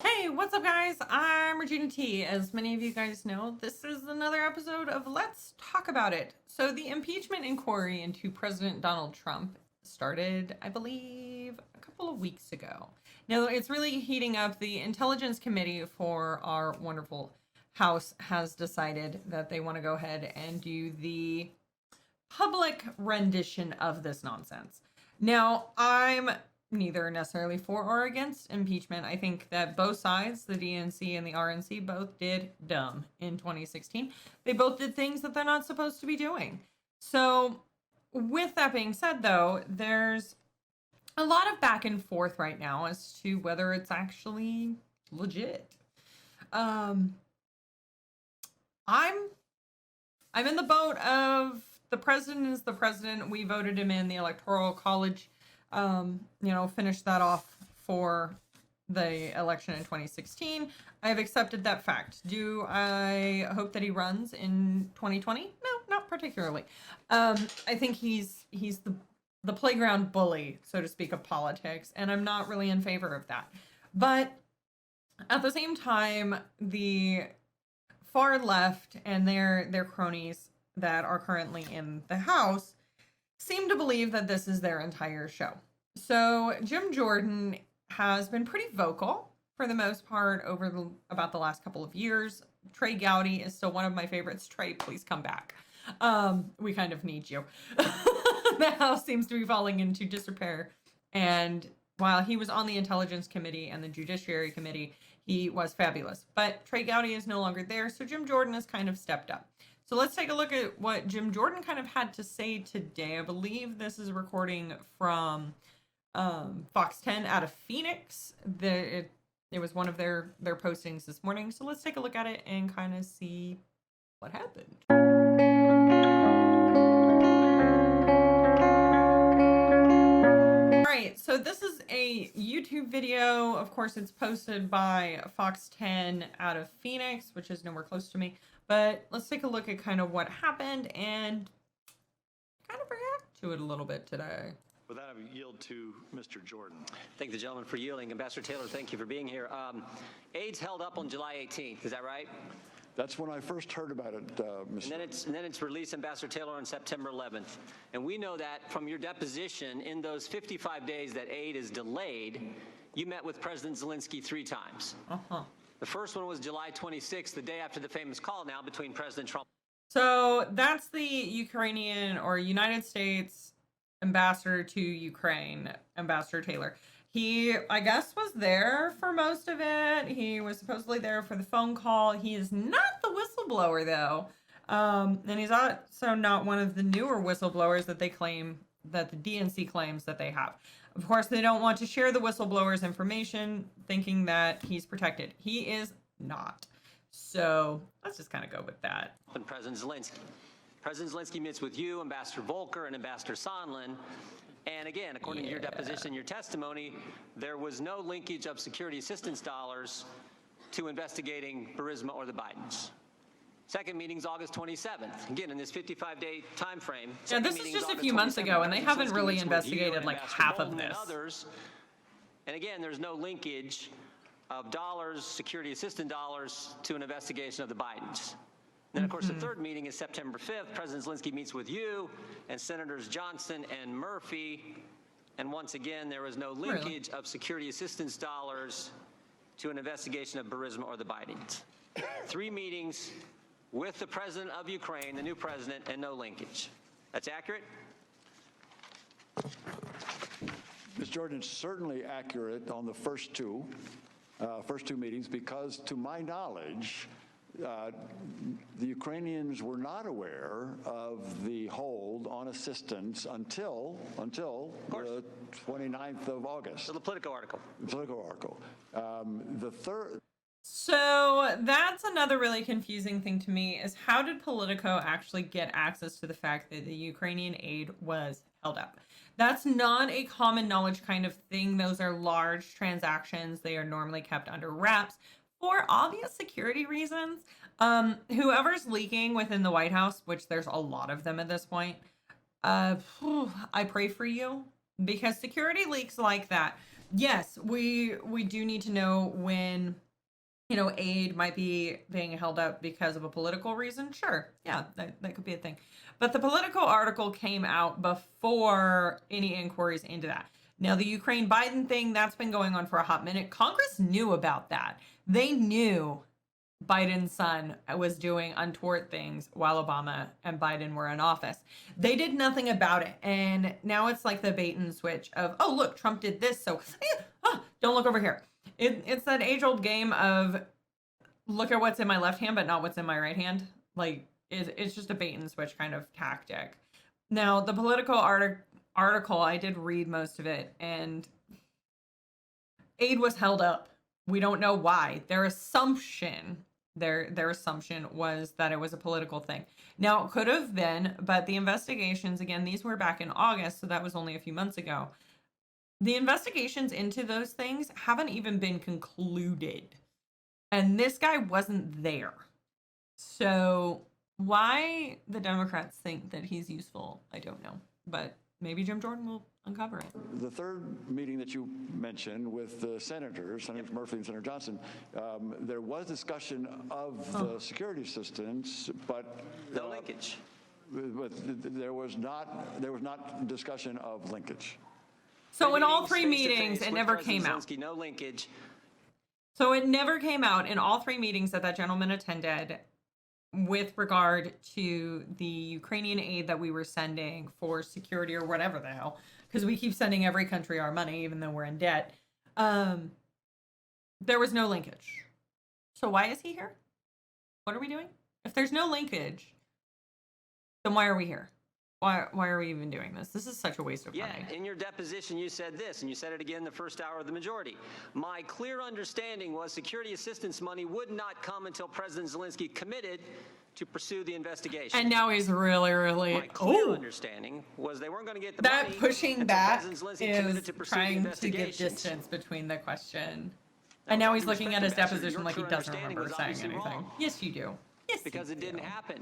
Hey, what's up, guys? I'm Regina T. As many of you guys know, this is another episode of Let's Talk About It. So, the impeachment inquiry into President Donald Trump started, I believe, a couple of weeks ago. Now, it's really heating up. The Intelligence Committee for our wonderful House has decided that they want to go ahead and do the public rendition of this nonsense. Now, I'm neither necessarily for or against impeachment. I think that both sides, the DNC and the RNC, both did dumb in 2016. They both did things that they're not supposed to be doing. So, with that being said, though, there's a lot of back and forth right now as to whether it's actually legit. I'm in the boat of the president is the president. We voted him in the Electoral College. Finished that off for the election in 2016. I've accepted that fact. Do I hope that he runs in 2020? No, not particularly. I think he's the playground bully, so to speak, of politics, and I'm not really in favor of that. But at the same time, the far left and their cronies that are currently in the House seem to believe that this is their entire show. So Jim Jordan has been pretty vocal for the most part about the last couple of years. Trey Gowdy is still one of my favorites. Trey, please come back. We kind of need you. The House seems to be falling into disrepair. And while he was on the Intelligence Committee and the Judiciary Committee, he was fabulous. But Trey Gowdy is no longer there, so Jim Jordan has kind of stepped up. So let's take a look at what Jim Jordan kind of had to say today. I believe this is a recording from Fox 10 out of Phoenix. It was one of their postings this morning. So let's take a look at it and kind of see what happened. All right, so this is a YouTube video. Of course, it's posted by Fox 10 out of Phoenix, which is nowhere close to me. But let's take a look at kind of what happened and kind of react to it a little bit today. With that, I yield to Mr. Jordan. Thank the gentleman for yielding. Ambassador Taylor, thank you for being here. AIDS held up on July 18th, is that right? That's when I first heard about it, Mr. And then it's released, Ambassador Taylor, on September 11th. And we know that from your deposition, in those 55 days that aid is delayed, you met with President Zelensky 3 times. The first one was July 26th, the day after the famous call now between President Trump. So that's the Ukrainian or United States ambassador to Ukraine, Ambassador Taylor. He, I guess, was there for most of it. He was supposedly there for the phone call. He is not the whistleblower, though. And he's also not one of the newer whistleblowers that they claim, that the DNC claims that they have. Of course, they don't want to share the whistleblower's information, thinking that he's protected. He is not. So let's just kind of go with that. And President Zelensky. President Zelensky meets with you, Ambassador Volker, and Ambassador Sondland. And again, according to your deposition, your testimony, there was no linkage of security assistance dollars to investigating Burisma or the Bidens. Second meeting's August 27th. Again, in this 55-day time frame. Yeah, this is just a few months ago, and they haven't really investigated like half of this. And again, there's no linkage of dollars, security assistance dollars, to an investigation of the Bidens. Then, of course, the third meeting is September 5th. President Zelensky meets with you and Senators Johnson and Murphy. And once again, there was no linkage of security assistance dollars to an investigation of Burisma or the Bidens. 3 meetings with the president of Ukraine, the new president, and no linkage. That's accurate? Ms. Jordan, certainly accurate on the first two meetings, because to my knowledge, the Ukrainians were not aware of the hold on assistance until the 29th of August. So the Politico article. The Politico article. The third. So that's another really confusing thing to me, is how did Politico actually get access to the fact that the Ukrainian aid was held up? That's not a common knowledge kind of thing. Those are large transactions. They are normally kept under wraps for obvious security reasons. Whoever's leaking within the White House, which there's a lot of them at this point, I pray for you, because security leaks like that Yes, we do need to know when, you know, aid might be being held up because of a political reason. Sure, yeah, that could be a thing. But the political article came out before any inquiries into that. Now, the Ukraine Biden thing, that's been going on for a hot minute. Congress knew about that. They knew Biden's son was doing untoward things while Obama and Biden were in office. They did nothing about it. And now it's like the bait and switch of, oh, look, Trump did this. So don't look over here. It's that age old game of look at what's in my left hand, but not what's in my right hand. Like, it's just a bait and switch kind of tactic. Now, the political article, I did read most of it, and aid was held up. We don't know why. Their assumption was that it was a political thing. Now, it could have been, but the investigations, again, these were back in August, so that was only a few months ago. The investigations into those things haven't even been concluded. And this guy wasn't there. So why the Democrats think that he's useful, I don't know. But maybe Jim Jordan will uncover it. The third meeting that you mentioned with the Senators Murphy and Senator Johnson, there was discussion of the security assistance, but No linkage. but there was not discussion of linkage. So in all Meetings three face-to-face meetings, it with never President came out. Zelensky, no linkage. So it never came out in all three meetings that gentleman attended with regard to the Ukrainian aid that we were sending for security or whatever the hell, because we keep sending every country our money, even though we're in debt. There was no linkage. So why is he here? What are we doing? If there's no linkage, then why are we here? Why are we even doing this? This is such a waste of money. Yeah, in your deposition, you said this, and you said it again the first hour of the majority. My clear understanding was security assistance money would not come until President Zelensky committed to pursue the investigation. And now he's really, My clear understanding was they weren't going to get the that money pushing until back President Zelensky committed is to pursue the trying to give investigation. distance between the question. Now, And now with he's all due looking at respect, his Ambassador, deposition your like he clear doesn't understanding remember was saying obviously anything. wrong. Yes, you do. Yes, Because you it didn't do. happen.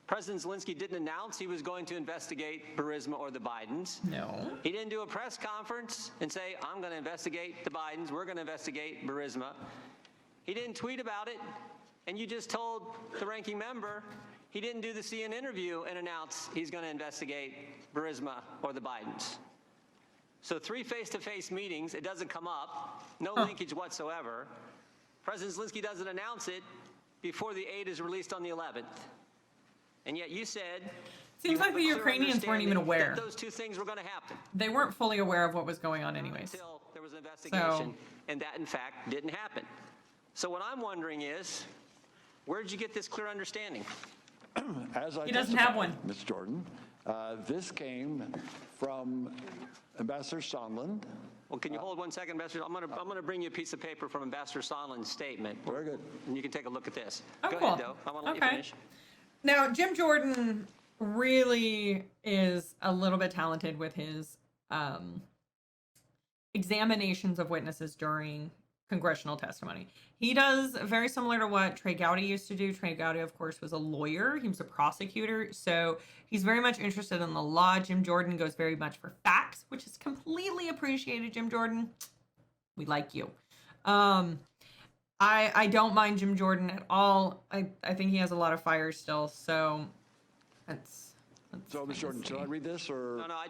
President Zelensky didn't announce he was going to investigate Burisma or the Bidens. No. He didn't do a press conference and say, I'm going to investigate the Bidens, we're going to investigate Burisma. He didn't tweet about it, and you just told the ranking member he didn't do the CNN interview and announce he's going to investigate Burisma or the Bidens. So 3 face-to-face meetings, it doesn't come up, no linkage whatsoever. President Zelensky doesn't announce it before the aid is released on the 11th. And yet you said Seems you like have the a clear Ukrainians weren't even understanding aware. that those two things were going to happen They weren't fully aware of what was going on anyways. until there was an investigation, and that, in fact, didn't happen. So what I'm wondering is, where did you get this clear understanding? As I He doesn't have testified, one. Ms. Jordan, this came from Ambassador Sondland. Well, can you hold 1 second, Ambassador? I'm going to bring you a piece of paper from Ambassador Sondland's statement. Very good. And you can take a look at this. Oh, Go cool. ahead, though. I want to let you Okay. finish. Now, Jim Jordan really is a little bit talented with his examinations of witnesses during congressional testimony. He does very similar to what Trey Gowdy used to do. Trey Gowdy, of course, was a lawyer. He was a prosecutor. So he's very much interested in the law. Jim Jordan goes very much for facts, which is completely appreciated, Jim Jordan. We like you. I don't mind Jim Jordan at all. I think he has a lot of fire still. So that's So, Ms. Jordan, should I read this or? No, I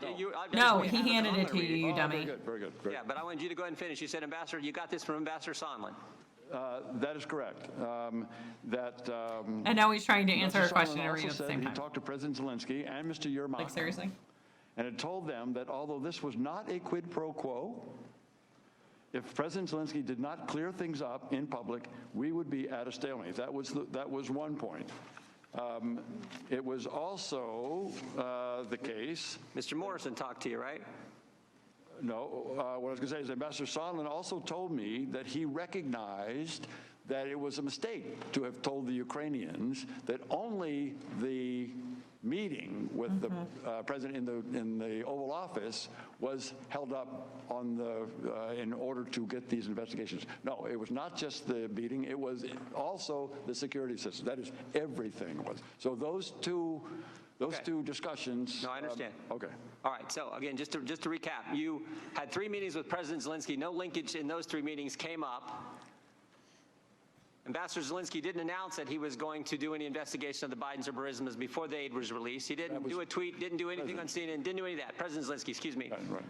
No, just he have it. handed I'm it gonna to read you, Oh, dummy. very good, very good. Very Yeah, but I wanted you to go ahead and finish. You said, Ambassador, you got this from Ambassador Sondland. That is correct. And now he's trying to answer Ambassador a question Sondland and read also at the said same he time. talked to President Zelensky and Mr. Yermak. Like, seriously? And had told them that although this was not a quid pro quo, if President Zelensky did not clear things up in public, we would be at a stalemate. That was one point. It was also the case. Mr. Morrison talked to you, right? No, what I was going to say is Ambassador Sondland also told me that he recognized that it was a mistake to have told the Ukrainians that only the meeting with the president in the Oval Office was held up on in order to get these investigations. No, it was not just the meeting; it was also the security system. That is, everything was. So those two Those Okay. two discussions. No, I understand. Okay. All right, so again, just to recap, you had 3 meetings with President Zelensky. No linkage in those 3 meetings came up. Ambassador Zelensky didn't announce that he was going to do any investigation of the Bidens or Burismas before the aid was released. He didn't do a tweet, didn't do anything on CNN, didn't do any of that. President Zelensky, excuse me. Right.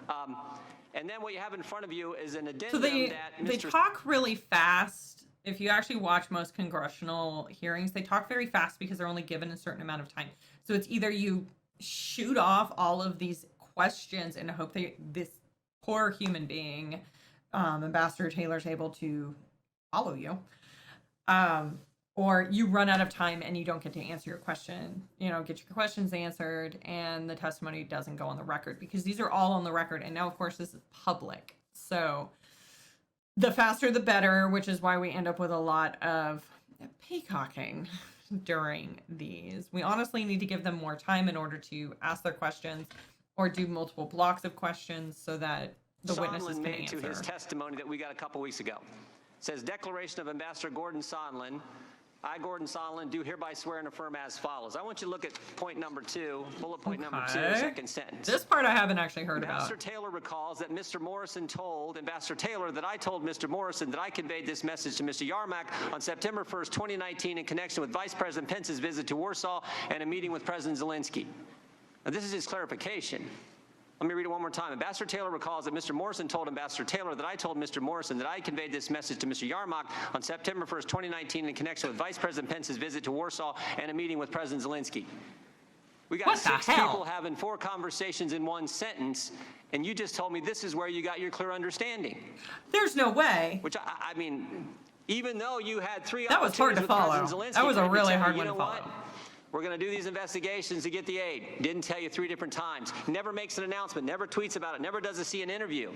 And then what you have in front of you is an So addendum they that they Mr. talk really fast. If you actually watch most congressional hearings, they talk very fast because they're only given a certain amount of time. So it's either you shoot off all of these questions and hope that this poor human being, Ambassador Taylor's able to follow you, or you run out of time and you don't get to answer your question, get your questions answered, and the testimony doesn't go on the record, because these are all on the record. And now, of course, this is public. So the faster the better, which is why we end up with a lot of peacocking during these. We honestly need to give them more time in order to ask their questions or do multiple blocks of questions so that the witnesses Sondland can made answer. to his testimony that we got a couple weeks ago. It says, declaration of Ambassador Gordon Sondland. I, Gordon Sondland, do hereby swear and affirm as follows. I want you to look at point number 2, bullet point number 2, Okay. second sentence. This part I haven't actually heard Ambassador about. Taylor recalls that Mr. Morrison told Ambassador Taylor that I told Mr. Morrison that I conveyed this message to Mr. Yarmak on September 1st, 2019 in connection with Vice President Pence's visit to Warsaw and a meeting with President Zelensky. Now, this is his clarification. Let me read it one more time. Ambassador Taylor recalls that Mr. Morrison told Ambassador Taylor that I told Mr. Morrison that I conveyed this message to Mr. Yarmak on September 1st, 2019 in connection with Vice President Pence's visit to Warsaw and a meeting with President Zelensky. We got What the 6 hell? people having 4 conversations in one sentence, and you just told me this is where you got your clear understanding. There's no way. Which, I mean, even though you had 3 That was hard to opportunities with follow. President Zelensky, That was a trying to really tell you, hard you one to know what? follow. We're going to do these investigations to get the aid. Didn't tell you 3 different times. Never makes an announcement. Never tweets about it. Never does a CNN interview.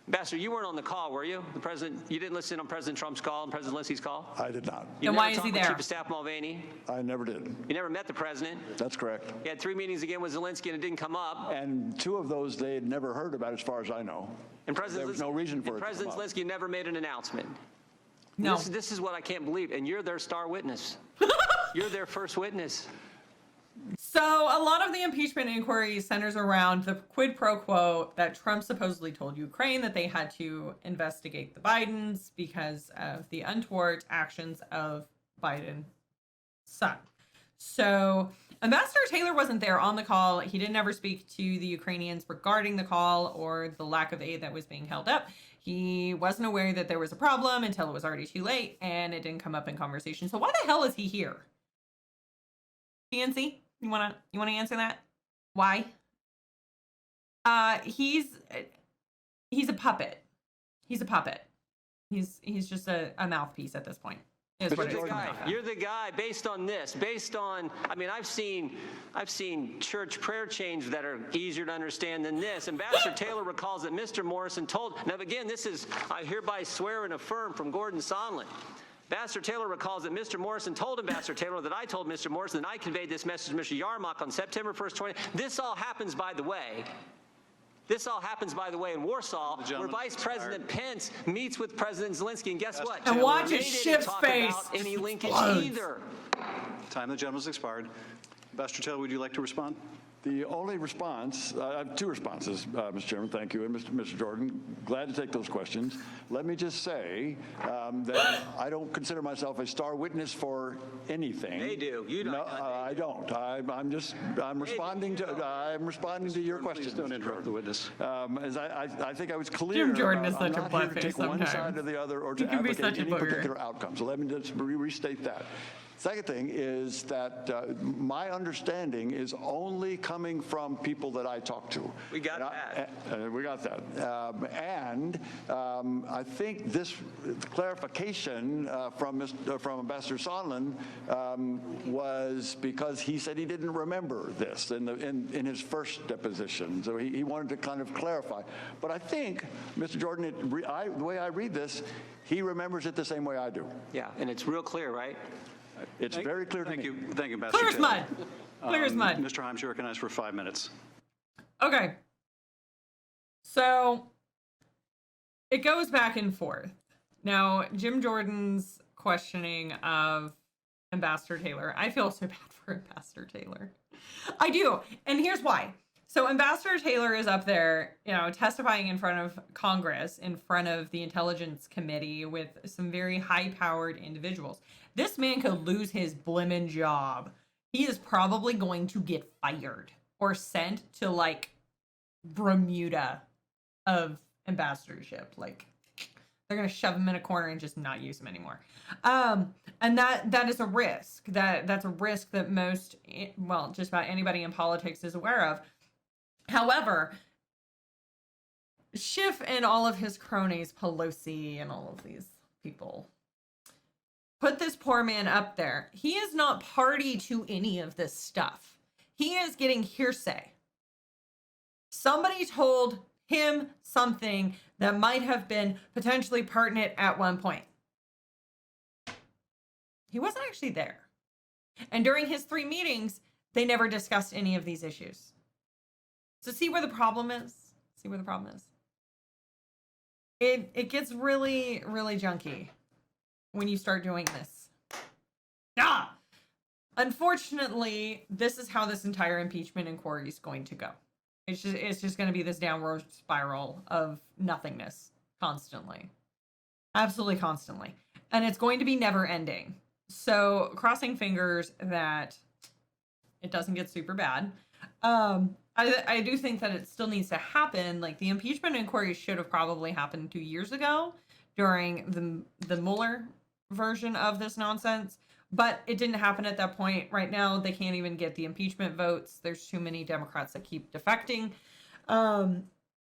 Ambassador, you weren't on the call, were you? The president, you didn't listen on President Trump's call and President Zelensky's call? I did not. You Then never why is talked he with there? Chief of Staff Mulvaney. I never did. You never met the president. That's correct. You had 3 meetings again with Zelensky and it didn't come up. And 2 of those they had never heard about, as far as I know. And President There was no reason for and it to come President up. Zelensky never made an announcement. No. This is what I can't believe. And you're their star witness. You're their first witness. So a lot of the impeachment inquiry centers around the quid pro quo that Trump supposedly told Ukraine that they had to investigate the Bidens because of the untoward actions of Biden's son. So Ambassador Taylor wasn't there on the call. He didn't ever speak to the Ukrainians regarding the call or the lack of aid that was being held up. He wasn't aware that there was a problem until it was already too late, and it didn't come up in conversation. So why the hell is he here? PNC, you wanna answer that? Why? He's a puppet. He's a puppet. He's just a mouthpiece at this point. Is what it is Jordan, coming off as. You're the guy based on this, I mean, I've seen church prayer chains that are easier to understand than this. Ambassador Taylor recalls that Mr. Morrison told, now again, this is, I hereby swear and affirm from Gordon Sondland. Ambassador Taylor recalls that Mr. Morrison told Ambassador Taylor that I told Mr. Morrison that I conveyed this message to Mr. Yarmak on September 1st, 20. This all happens, by the way, in Warsaw, where Vice President Pence meets with President Zelensky, and guess what? And watch They his didn't ship's talk face about any linkage explodes. either. Time of the gentleman's expired. Ambassador Taylor, would you like to respond? The only response, I have 2 responses, Mr. Chairman, thank you, and Mr. Jordan, glad to take those questions. Let me just say that I don't consider myself a star witness for anything. They do. You don't. No, I don't. I'm responding to your questions. Please don't interrupt the witness. As I think I was clear. Jim Jordan about, is such I'm a not here to butt face take one sometimes. side or the other or He to can be advocate such a any booger. particular outcome. So let me just restate that. Second thing is that my understanding is only coming from people that I talk to. We got that. We got that. I think this clarification from Ambassador Sondland was because he said he didn't remember this in his first deposition. So he wanted to kind of clarify. But I think, Mr. Jordan, the way I read this, he remembers it the same way I do. Yeah, and it's real clear, right? It's very clear to me. Thank you. Thank you, Ambassador Clear as Taylor. mud. Clear as mud. Mr. Himes, you're recognized for 5 minutes. Okay. So it goes back and forth. Now, Jim Jordan's questioning of Ambassador Taylor. I feel so bad for Ambassador Taylor. I do. And here's why. So Ambassador Taylor is up there, testifying in front of Congress, in front of the Intelligence Committee with some very high-powered individuals. This man could lose his blimmin' job. He is probably going to get fired or sent to, like, Bermuda of ambassadorship. Like, they're going to shove him in a corner and just not use him anymore. And that is a risk. That's a risk that just about anybody in politics is aware of. However, Schiff and all of his cronies, Pelosi and all of these people, put this poor man up there. He is not party to any of this stuff. He is getting hearsay. Somebody told him something that might have been potentially pertinent at one point. He wasn't actually there. And during his 3 meetings, they never discussed any of these issues. So see where the problem is? See where the problem is? It gets really, really junky when you start doing this. Unfortunately, this is how this entire impeachment inquiry is going to go. It's just going to be this downward spiral of nothingness constantly. Absolutely constantly. And it's going to be never ending. So crossing fingers that it doesn't get super bad. I do think that it still needs to happen. Like, the impeachment inquiry should have probably happened 2 years ago during the Mueller version of this nonsense. But it didn't happen at that point. Right now, they can't even get the impeachment votes. There's too many Democrats that keep defecting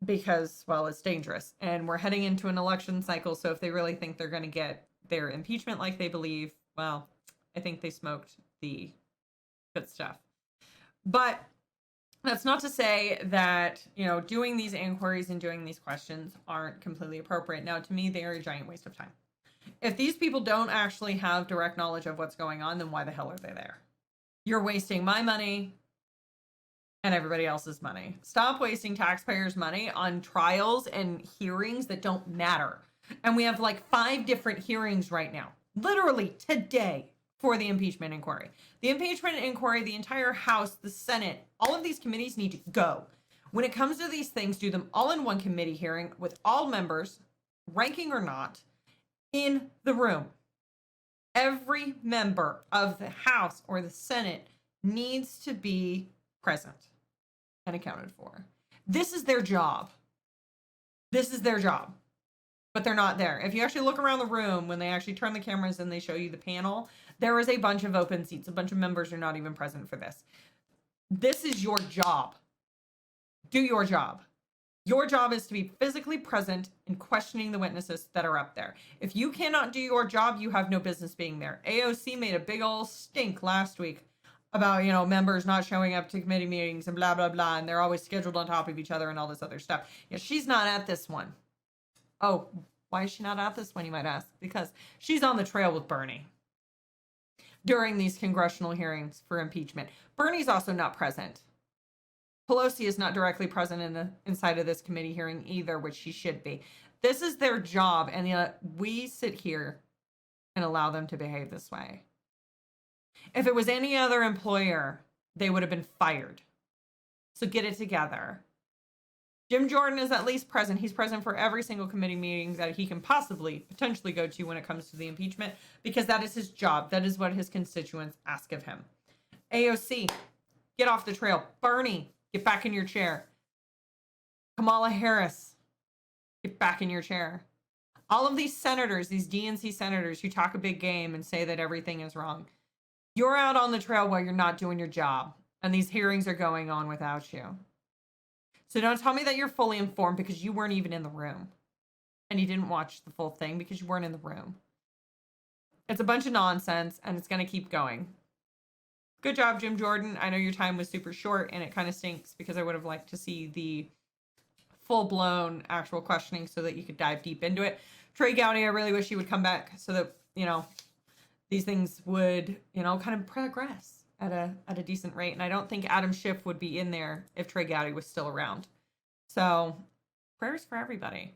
because, well, it's dangerous. And we're heading into an election cycle. So if they really think they're going to get their impeachment like they believe, well, I think they smoked the good stuff. But that's not to say that, doing these inquiries and doing these questions aren't completely appropriate. Now, to me, they are a giant waste of time. If these people don't actually have direct knowledge of what's going on, then why the hell are they there? You're wasting my money and everybody else's money. Stop wasting taxpayers' money on trials and hearings that don't matter. And we have like 5 different hearings right now, literally today, for the impeachment inquiry. The impeachment inquiry, the entire House, the Senate, all of these committees need to go. When it comes to these things, do them all in one committee hearing with all members, ranking or not, in the room. Every member of the House or the Senate needs to be present and accounted for. This is their job. This is their job. But they're not there. If you actually look around the room, when they actually turn the cameras and they show you the panel, there is a bunch of open seats. A bunch of members are not even present for this. This is your job. Do your job. Your job is to be physically present and questioning the witnesses that are up there. If you cannot do your job, you have no business being there. AOC made a big old stink last week about, members not showing up to committee meetings and blah, blah, blah, and they're always scheduled on top of each other and all this other stuff. Yeah, she's not at this one. Oh, why is she not at this one, you might ask? Because she's on the trail with Bernie during these congressional hearings for impeachment. Bernie's also not present. Pelosi is not directly present inside of this committee hearing either, which she should be. This is their job, and we sit here and allow them to behave this way. If it was any other employer, they would have been fired. So get it together. Jim Jordan is at least present. He's present for every single committee meeting that he can potentially go to when it comes to the impeachment, because that is his job. That is what his constituents ask of him. AOC, get off the trail. Bernie, get back in your chair. Kamala Harris, get back in your chair. All of these senators, these DNC senators who talk a big game and say that everything is wrong, you're out on the trail while you're not doing your job, and these hearings are going on without you. So don't tell me that you're fully informed, because you weren't even in the room. And you didn't watch the full thing because you weren't in the room. It's a bunch of nonsense, and it's going to keep going. Good job, Jim Jordan. I know your time was super short, and it kind of stinks because I would have liked to see the full-blown actual questioning so that you could dive deep into it. Trey Gowdy, I really wish he would come back so that, these things would, kind of progress at a decent rate. And I don't think Adam Schiff would be in there if Trey Gowdy was still around. So prayers for everybody.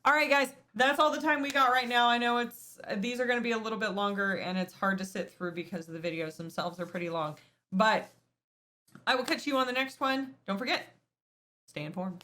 All right, guys, that's all the time we got right now. I know these are going to be a little bit longer, and it's hard to sit through because the videos themselves are pretty long. But I will catch you on the next one. Don't forget, stay informed.